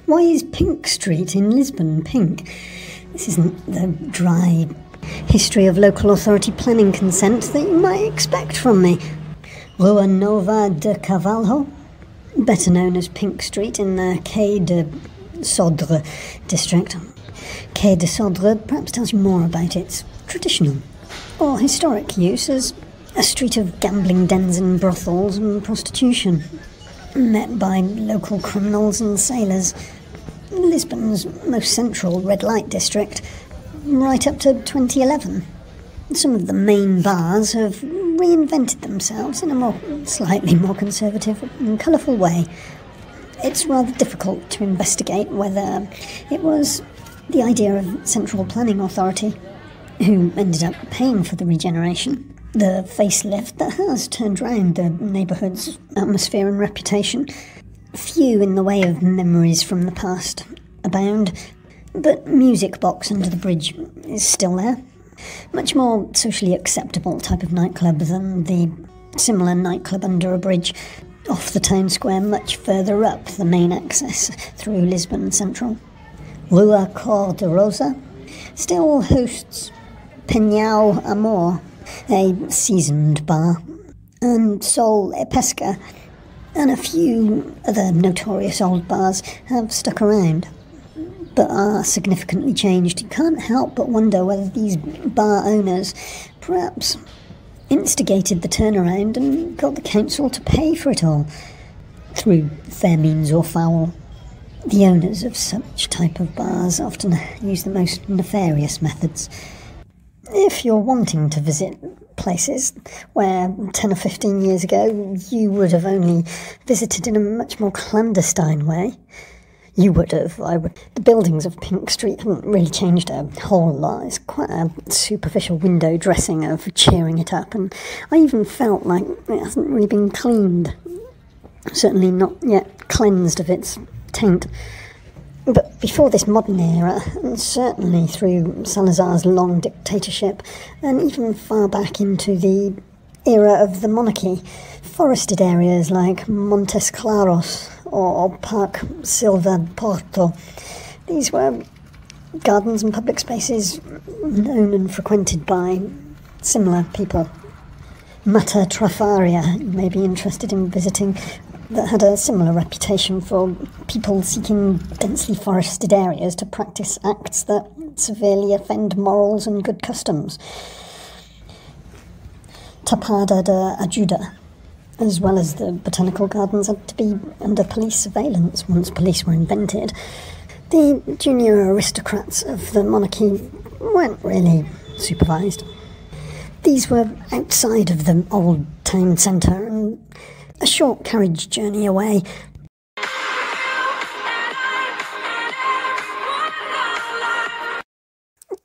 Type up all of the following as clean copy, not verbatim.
Why is Pink Street in Lisbon pink? This isn't the dry history of local authority planning consent that you might expect from me. Rua Nova de Carvalho, better known as Pink Street in the Quai de Sodre district. Quai de Sodre perhaps tells you more about its traditional or historic use as a street of gambling dens and brothels and prostitution, met by local criminals and sailors. Lisbon's most central red light district, right up to 2011. Some of the main bars have reinvented themselves in a slightly more conservative and colourful way. It's rather difficult to investigate whether it was the idea of Central Planning Authority, who ended up paying for the regeneration, the facelift that has turned round the neighbourhood's atmosphere and reputation. Few in the way of memories from the past abound, but Music Box under the bridge is still there. Much more socially acceptable type of nightclub than the similar nightclub under a bridge off the town square much further up the main access through Lisbon Central. Rua Cor de Rosa still hosts Penhal Amor, a seasoned bar, and Sol e Pesca, and a few other notorious old bars have stuck around, but are significantly changed. You can't help but wonder whether these bar owners perhaps instigated the turnaround and got the council to pay for it all, through fair means or foul. The owners of such type of bars often use the most nefarious methods. If you're wanting to visit places where 10 or 15 years ago you would have only visited in a much more clandestine way, you would have, I would. The buildings of Pink Street haven't really changed a whole lot. It's quite a superficial window dressing of cheering it up, and I even felt like it hasn't really been cleaned. Certainly not yet cleansed of its taint. But before this modern era, and certainly through Salazar's long dictatorship, and even far back into the era of the monarchy, forested areas like Montes Claros or Park Silva Porto, these were gardens and public spaces known and frequented by similar people. Mata Trafaria, you may be interested in visiting, that had a similar reputation for people seeking densely forested areas to practice acts that severely offend morals and good customs. Tapada de Ajuda, as well as the botanical gardens, had to be under police surveillance once police were invented. The junior aristocrats of the monarchy weren't really supervised. These were outside of the old town centre and a short carriage journey away.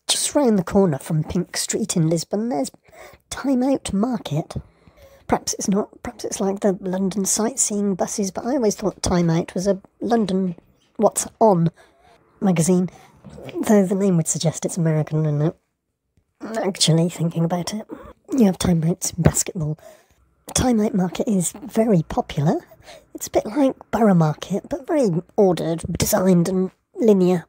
Just round the corner from Pink Street in Lisbon, there's Time Out Market. Perhaps it's not, perhaps it's like the London sightseeing buses, but I always thought Time Out was a London What's On magazine, though the name would suggest it's American, and actually, thinking about it, you have Time Outs in basketball. Time Out Market is very popular. It's a bit like Borough Market, but very ordered, designed and linear.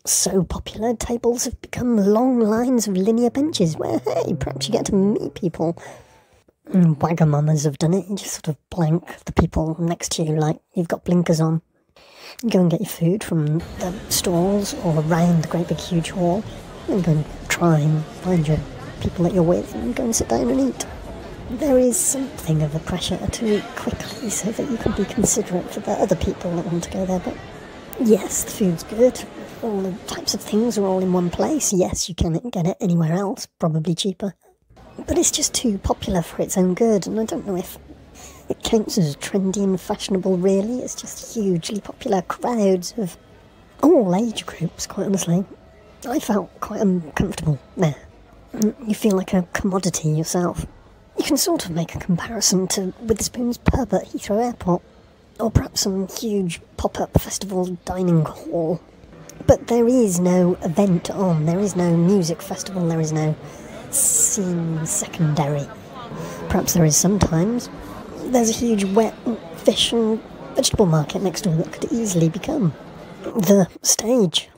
So popular, tables have become long lines of linear benches where, hey, perhaps you get to meet people. And wagamamas have done it. You just sort of blank the people next to you like you've got blinkers on. You go and get your food from the stalls or around the great big huge hall, and go and try and find your people that you're with and go and sit down and eat. There is something of a pressure to eat quickly so that you can be considerate for the other people that want to go there. But yes, the food's good. All the types of things are all in one place. Yes, you can get it anywhere else, probably cheaper. But it's just too popular for its own good, and I don't know if it counts as trendy and fashionable, really. It's just hugely popular. Crowds of all age groups, quite honestly. I felt quite uncomfortable there. You feel like a commodity yourself. You can sort of make a comparison to Witherspoon's pub at Heathrow Airport, or perhaps some huge pop-up festival dining hall. But there is no event on, there is no music festival, there is no scene secondary. Perhaps there is sometimes. There's a huge wet fish and vegetable market next door that could easily become The stage.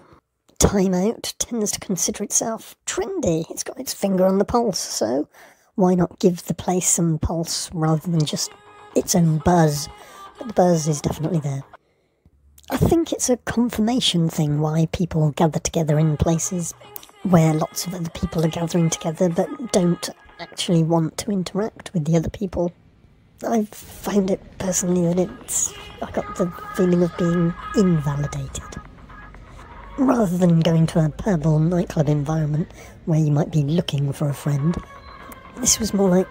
Time Out tends to consider itself trendy. It's got its finger on the pulse, so why not give the place some pulse rather than just its own buzz? But the buzz is definitely there. I think it's a confirmation thing why people gather together in places where lots of other people are gathering together but don't actually want to interact with the other people. I found it personally that I got the feeling of being invalidated. Rather than going to a pub or nightclub environment where you might be looking for a friend, this was more like